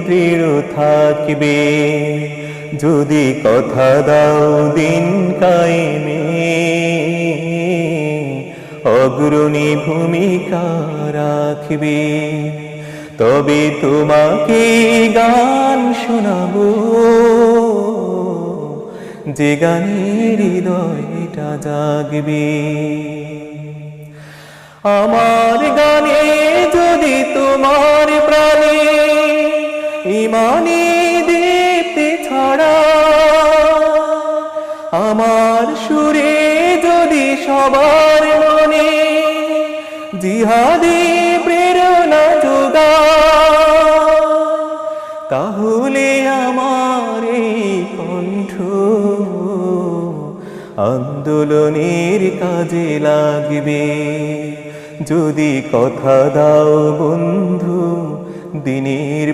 দৃঢ় থাকবে, যদি কথা দাও দিন কায়েমে অগ্রণী ভূমিকা রাখবে। তবে তোমাকে গান শোনাবো, যে গানের হৃদয়টা জাগবে। আমার গানে যদি তোমার প্রাণে ইমানি দীপ্তি ছড়া, আমার সুরে যদি সবার মনে জিহাদি প্রেরণা যোগা, তাহলে আমার এই কণ্ঠ আন্দোলনের কাজে লাগবে। যদি কথা দাও বন্ধু দিনের